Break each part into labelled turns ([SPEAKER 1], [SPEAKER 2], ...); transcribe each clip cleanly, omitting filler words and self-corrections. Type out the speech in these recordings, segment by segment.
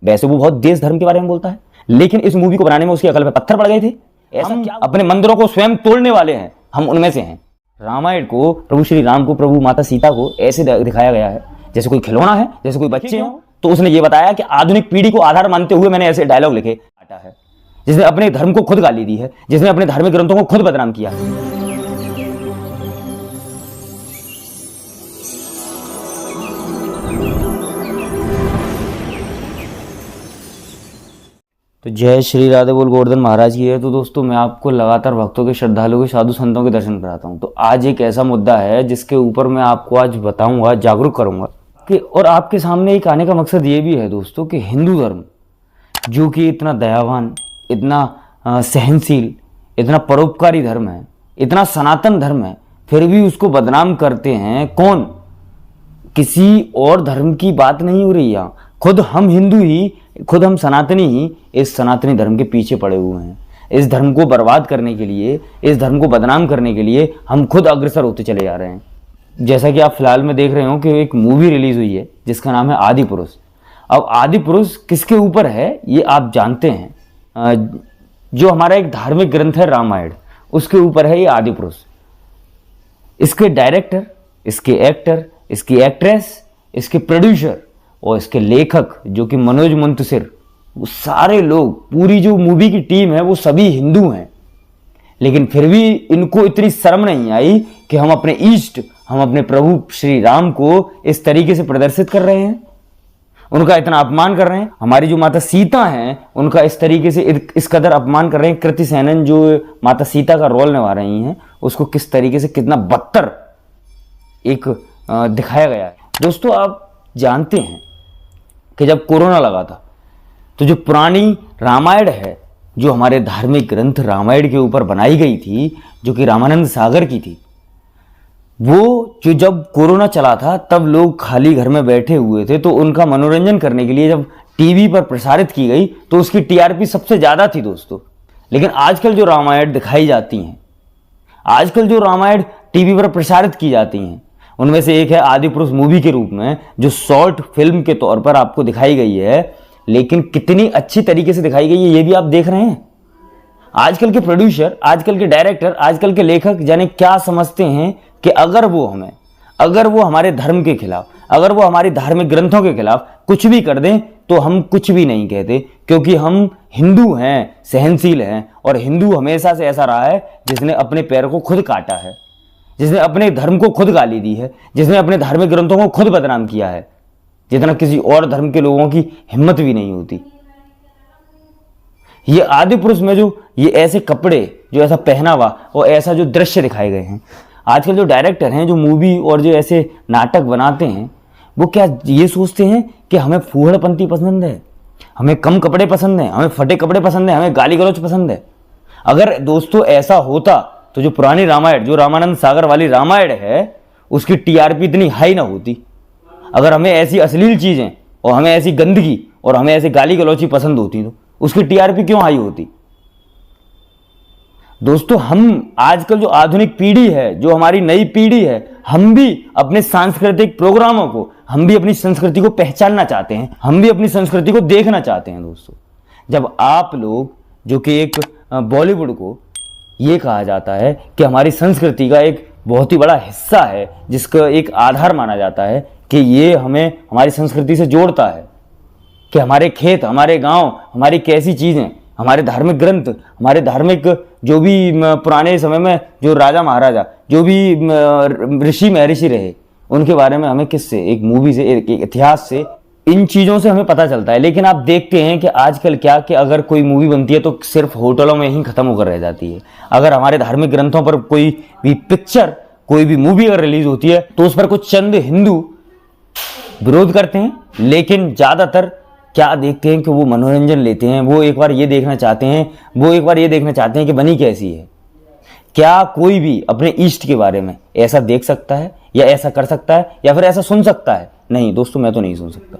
[SPEAKER 1] वैसे वो बहुत देश धर्म के बारे में बोलता है, लेकिन इस मूवी को बनाने में उसकी अकल पे पत्थर पड़ गए थे। ऐसा क्या अपने मंदिरों को स्वयं तोड़ने वाले हैं, हम उनमें से हैं। रामायण को, प्रभु श्री राम को, प्रभु माता सीता को ऐसे दिखाया गया है जैसे कोई खिलौना है, जैसे कोई बच्चे हो। तो उसने ये बताया कि आधुनिक पीढ़ी को आधार मानते हुए मैंने ऐसे डायलॉग लिखे काटा है, जिसने अपने धर्म को खुद गाली दी है, जिसने अपने धार्मिक ग्रंथों को खुद बदनाम किया है। तो जय श्री राधे बोल गोवर्धन महाराज की है। तो दोस्तों, मैं आपको लगातार भक्तों के, श्रद्धालुओं के, साधु संतों के दर्शन कराता हूँ। तो आज एक ऐसा मुद्दा है जिसके ऊपर मैं आपको आज बताऊंगा, जागरूक करूंगा कि, और आपके सामने एक आने का मकसद ये भी है दोस्तों कि हिंदू धर्म जो कि इतना दयावान, इतना सहनशील, इतना परोपकारी धर्म है, इतना सनातन धर्म है, फिर भी उसको बदनाम करते हैं कौन? किसी और धर्म की बात नहीं हो रही है, खुद हम हिंदू ही, खुद हम सनातनी ही इस सनातनी धर्म के पीछे पड़े हुए हैं। इस धर्म को बर्बाद करने के लिए, इस धर्म को बदनाम करने के लिए हम खुद अग्रसर होते चले जा रहे हैं। जैसा कि आप फिलहाल में देख रहे हो कि एक मूवी रिलीज हुई है जिसका नाम है आदि पुरुष। अब आदि पुरुष किसके ऊपर है ये आप जानते हैं, जो हमारा एक धार्मिक ग्रंथ है रामायण, उसके ऊपर है ये आदि पुरुष। इसके डायरेक्टर, इसके एक्टर, इसकी एक्ट्रेस, इसके प्रोड्यूसर और इसके लेखक जो कि मनोज मुंतशिर, वो सारे लोग, पूरी जो मूवी की टीम है वो सभी हिंदू हैं। लेकिन फिर भी इनको इतनी शर्म नहीं आई कि हम अपने इष्ट, हम अपने प्रभु श्री राम को इस तरीके से प्रदर्शित कर रहे हैं, उनका इतना अपमान कर रहे हैं। हमारी जो माता सीता हैं उनका इस तरीके से इस कदर अपमान कर रहे हैं। कृति सेनन जो माता सीता का रोल निभा रही हैं, उसको किस तरीके से, कितना बदतर एक दिखाया गया है। दोस्तों, आप जानते हैं कि जब कोरोना लगा था तो जो पुरानी रामायण है, जो हमारे धार्मिक ग्रंथ रामायण के ऊपर बनाई गई थी, जो कि रामानंद सागर की थी, वो जो जब कोरोना चला था तब लोग खाली घर में बैठे हुए थे, तो उनका मनोरंजन करने के लिए जब टीवी पर प्रसारित की गई तो उसकी टीआरपी सबसे ज़्यादा थी दोस्तों। लेकिन आजकल जो रामायण दिखाई जाती हैं, आजकल जो रामायण टीवी पर प्रसारित की जाती हैं, उनमें से एक है आदि पुरुष मूवी के रूप में, जो शॉर्ट फिल्म के तौर पर आपको दिखाई गई है, लेकिन कितनी अच्छी तरीके से दिखाई गई है ये भी आप देख रहे हैं। आजकल के प्रोड्यूसर, आजकल के डायरेक्टर, आजकल के लेखक जाने क्या समझते हैं कि अगर वो हमारे धर्म के खिलाफ, अगर वो हमारी धार्मिक ग्रंथों के खिलाफ कुछ भी कर दें तो हम कुछ भी नहीं कहते, क्योंकि हम हिंदू हैं, सहनशील हैं। और हिंदू हमेशा से ऐसा रहा है जिसने अपने पैर को खुद काटा है, जिसने अपने धर्म को खुद गाली दी है, जिसने अपने धार्मिक ग्रंथों को खुद बदनाम किया है, जितना किसी और धर्म के लोगों की हिम्मत भी नहीं होती। ये आदि पुरुष में जो ये ऐसे कपड़े, जो ऐसा पहनावा और ऐसा जो दृश्य दिखाए गए हैं, आजकल जो डायरेक्टर हैं, जो मूवी और जो ऐसे नाटक बनाते हैं, वो क्या ये सोचते हैं कि हमें फूहड़पंथी पसंद है, हमें कम कपड़े पसंद है, हमें फटे कपड़े पसंद है, हमें गाली गलौज पसंद है? अगर दोस्तों ऐसा होता तो जो पुरानी रामायण, जो रामानंद सागर वाली रामायण है, उसकी टीआरपी इतनी हाई ना होती। अगर हमें ऐसी अश्लील चीजें और हमें ऐसी गंदगी और हमें ऐसी गाली गलौची पसंद होती तो उसकी टीआरपी क्यों हाई होती? दोस्तों, हम आजकल जो आधुनिक पीढ़ी है, जो हमारी नई पीढ़ी है, हम भी अपने सांस्कृतिक प्रोग्रामों को, हम भी अपनी संस्कृति को पहचानना चाहते हैं, हम भी अपनी संस्कृति को देखना चाहते हैं। दोस्तों, जब आप लोग, जो कि एक बॉलीवुड को ये कहा जाता है कि हमारी संस्कृति का एक बहुत ही बड़ा हिस्सा है, जिसका एक आधार माना जाता है कि ये हमें हमारी संस्कृति से जोड़ता है, कि हमारे खेत, हमारे गांव, हमारी कैसी चीज़ें, हमारे धार्मिक ग्रंथ, हमारे धार्मिक जो भी पुराने समय में जो राजा महाराजा, जो भी ऋषि महर्षि रहे, उनके बारे में हमें किससे, एक मूवी से, एक इतिहास से, इन चीज़ों से हमें पता चलता है। लेकिन आप देखते हैं कि आजकल क्या, कि अगर कोई मूवी बनती है तो सिर्फ होटलों में ही खत्म होकर रह जाती है। अगर हमारे धार्मिक ग्रंथों पर कोई भी पिक्चर, कोई भी मूवी अगर रिलीज होती है तो उस पर कुछ चंद हिंदू विरोध करते हैं, लेकिन ज़्यादातर क्या देखते हैं कि वो मनोरंजन लेते हैं, वो एक बार ये देखना चाहते हैं कि बनी कैसी है। क्या कोई भी अपने ईस्ट के बारे में ऐसा देख सकता है, या ऐसा कर सकता है, या फिर ऐसा सुन सकता है? नहीं दोस्तों, मैं तो नहीं सुन सकता।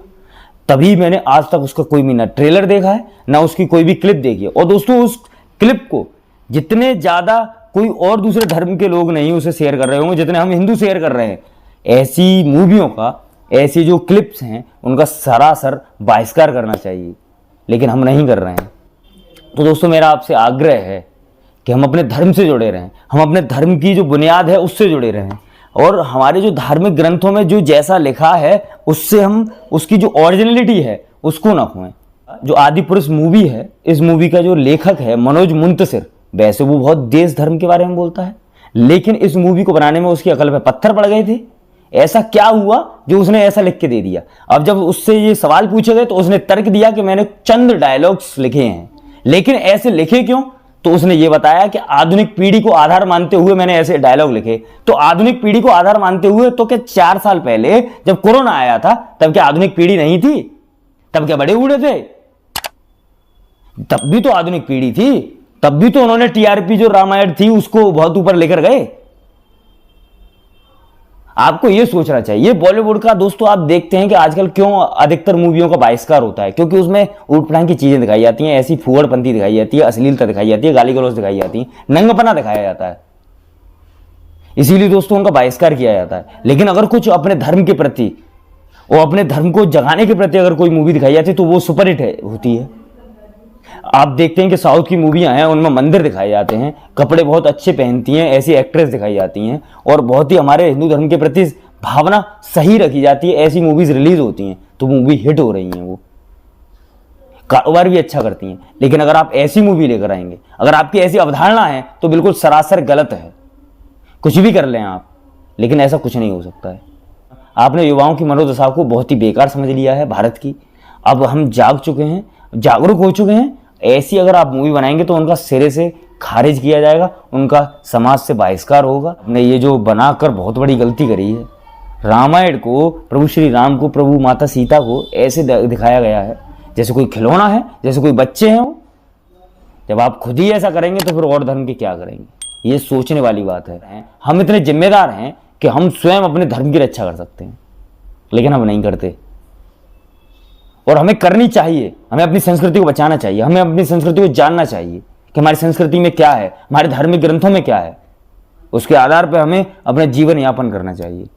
[SPEAKER 1] तभी मैंने आज तक उसका कोई भी ना ट्रेलर देखा है, ना उसकी कोई भी क्लिप देखी है। और दोस्तों, उस क्लिप को जितने ज़्यादा कोई और दूसरे धर्म के लोग नहीं उसे शेयर कर रहे होंगे जितने हम हिंदू शेयर कर रहे हैं। ऐसी मूवियों का ऐसी जो क्लिप्स हैं उनका सरासर बहिष्कार करना चाहिए, लेकिन हम नहीं कर रहे हैं। तो दोस्तों मेरा आपसे आग्रह है कि हम अपने धर्म से जुड़े रहें, हम अपने धर्म की जो बुनियाद है उससे जुड़े रहें, और हमारे जो धार्मिक ग्रंथों में जो जैसा लिखा है उससे हम उसकी जो ओरिजिनलिटी है उसको ना खोएं। जो आदि पुरुष मूवी है, इस मूवी का जो लेखक है मनोज मुंतशिर, वैसे वो बहुत देश धर्म के बारे में बोलता है, लेकिन इस मूवी को बनाने में उसकी अकल पे पत्थर पड़ गए थे। ऐसा क्या हुआ जो उसने ऐसा लिख के दे दिया? अब जब उससे ये सवाल पूछे गए तो उसने तर्क दिया कि मैंने चंद डायलॉग्स लिखे हैं, लेकिन ऐसे लिखे क्यों? तो उसने ये बताया कि आधुनिक पीढ़ी को आधार मानते हुए मैंने ऐसे डायलॉग लिखे। तो आधुनिक पीढ़ी को आधार मानते हुए तो क्या 4 साल पहले जब कोरोना आया था तब क्या आधुनिक पीढ़ी नहीं थी? तब क्या बड़े बूढ़े थे? तब भी तो आधुनिक पीढ़ी थी, तब भी तो उन्होंने टीआरपी जो रामायण थी उसको बहुत ऊपर लेकर गए। आपको यह सोचना चाहिए। बॉलीवुड का दोस्तों आप देखते हैं कि आजकल क्यों अधिकतर मूवियों का बहिष्कार होता है, क्योंकि उसमें ऊटपटांग की चीजें दिखाई जाती हैं, ऐसी फूहड़पंती दिखाई जाती है, अश्लीलता दिखाई जाती है, गाली गलौज दिखाई जाती है, नंगपना दिखाया जाता है, इसीलिए दोस्तों उनका बहिष्कार किया जाता है। लेकिन अगर कुछ अपने धर्म के प्रति और अपने धर्म को जगाने के प्रति अगर कोई मूवी दिखाई जाती है तो वो सुपरहिट होती है। आप देखते हैं कि साउथ की मूवियां हैं उनमें मंदिर दिखाए जाते हैं, कपड़े बहुत अच्छे पहनती हैं, ऐसी एक्ट्रेस दिखाई जाती हैं, और बहुत ही हमारे हिंदू धर्म के प्रति भावना सही रखी जाती है, ऐसी मूवीज रिलीज होती हैं तो मूवी हिट हो रही हैं, वो कारोबार भी अच्छा करती हैं। लेकिन अगर आप ऐसी मूवी लेकर आएंगे, अगर आपकी ऐसी अवधारणा है तो बिल्कुल सरासर गलत है। कुछ भी कर लें आप, लेकिन ऐसा कुछ नहीं हो सकता है। आपने युवाओं की मनोदशा को बहुत ही बेकार समझ लिया है भारत की। अब हम जाग चुके हैं, जागरूक हो चुके हैं। ऐसी अगर आप मूवी बनाएंगे तो उनका सिरे से खारिज किया जाएगा, उनका समाज से बहिष्कार होगा। हमने ये जो बनाकर बहुत बड़ी गलती करी है। रामायण को, प्रभु श्री राम को, प्रभु माता सीता को ऐसे दिखाया गया है जैसे कोई खिलौना है, जैसे कोई बच्चे हैं वो। जब आप खुद ही ऐसा करेंगे तो फिर और धर्म के क्या करेंगे? ये सोचने वाली बात है। हम इतने जिम्मेदार हैं कि हम स्वयं अपने धर्म की रक्षा कर सकते हैं, लेकिन हम नहीं करते, और हमें करनी चाहिए। हमें अपनी संस्कृति को बचाना चाहिए, हमें अपनी संस्कृति को जानना चाहिए कि हमारी संस्कृति में क्या है, हमारे धार्मिक ग्रंथों में क्या है। उसके आधार पर हमें अपना जीवन यापन करना चाहिए।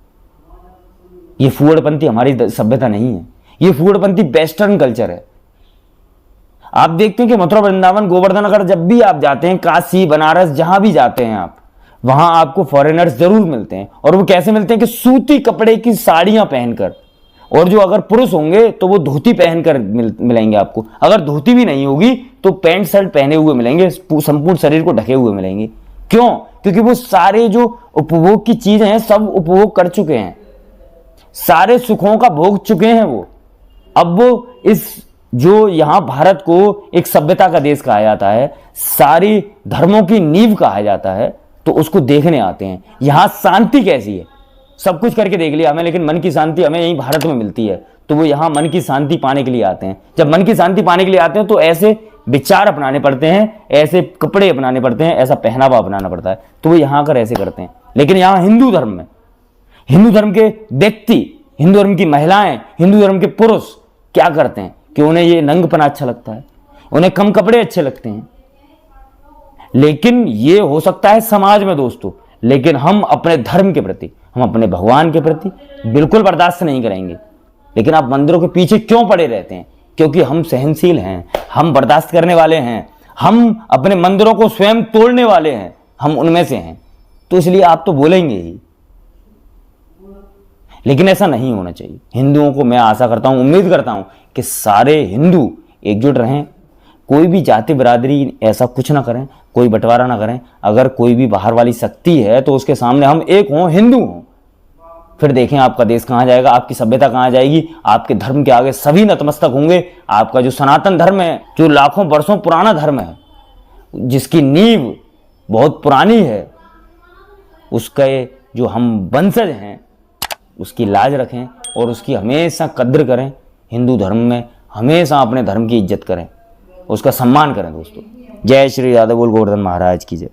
[SPEAKER 1] ये फूहड़पंथी हमारी सभ्यता नहीं है, ये फूहड़पंथी वेस्टर्न कल्चर है। आप देखते हैं कि मथुरा, वृंदावन, गोवर्धन, अगर जब भी आप जाते हैं, काशी, बनारस, जहां भी जाते हैं आप, वहां आपको फॉरेनर्स जरूर मिलते हैं। और वो कैसे मिलते हैं कि सूती कपड़े की साड़ियां पहनकर, और जो अगर पुरुष होंगे तो वो धोती पहनकर मिलेंगे आपको। अगर धोती भी नहीं होगी तो पैंट शर्ट पहने हुए मिलेंगे, संपूर्ण शरीर को ढके हुए मिलेंगे। क्यों? क्योंकि वो सारे जो उपभोग की चीजें हैं सब उपभोग कर चुके हैं, सारे सुखों का भोग चुके हैं वो। अब वो इस जो यहां भारत को एक सभ्यता का देश कहा जाता है, सारी धर्मों की नींव कहा जाता है, तो उसको देखने आते हैं। यहां शांति कैसी है, सब कुछ करके देख लिया हमें, लेकिन मन की शांति हमें यहीं भारत में मिलती है। तो वो यहाँ मन की शांति पाने के लिए आते हैं। जब मन की शांति पाने के लिए आते हैं तो ऐसे विचार अपनाने पड़ते हैं, ऐसे कपड़े अपनाने पड़ते हैं, ऐसा पहनावा अपनाना पड़ता है, तो वो यहाँ कर ऐसे करते हैं। लेकिन यहाँ हिंदू धर्म में, हिंदू धर्म के व्यक्ति, हिंदू धर्म की महिलाएं, हिंदू धर्म के पुरुष क्या करते हैं कि उन्हें ये नंगपना अच्छा लगता है, उन्हें कम कपड़े अच्छे लगते हैं। लेकिन ये हो सकता है समाज में दोस्तों, लेकिन हम अपने धर्म के प्रति, हम अपने भगवान के प्रति बिल्कुल बर्दाश्त नहीं करेंगे। लेकिन आप मंदिरों के पीछे क्यों पड़े रहते हैं? क्योंकि हम सहनशील हैं, हम बर्दाश्त करने वाले हैं, हम अपने मंदिरों को स्वयं तोड़ने वाले हैं, हम उनमें से हैं। तो इसलिए आप तो बोलेंगे ही, लेकिन ऐसा नहीं होना चाहिए। हिंदुओं को मैं आशा करता हूं, उम्मीद करता हूं कि सारे हिंदू एकजुट रहें, कोई भी जाति बिरादरी ऐसा कुछ ना करें, कोई बंटवारा ना करें। अगर कोई भी बाहर वाली शक्ति है तो उसके सामने हम एक हों, हिंदू हों। फिर देखें आपका देश कहां जाएगा, आपकी सभ्यता कहां जाएगी। आपके धर्म के आगे सभी नतमस्तक होंगे। आपका जो सनातन धर्म है, जो लाखों वर्षों पुराना धर्म है, जिसकी नींव बहुत पुरानी है, उसके जो हम वंशज हैं उसकी लाज रखें और उसकी हमेशा कद्र करें। हिंदू धर्म में हमेशा अपने धर्म की इज्जत करें, उसका सम्मान करें दोस्तों। जय श्री राधा बोल गोवर्धन महाराज की जय।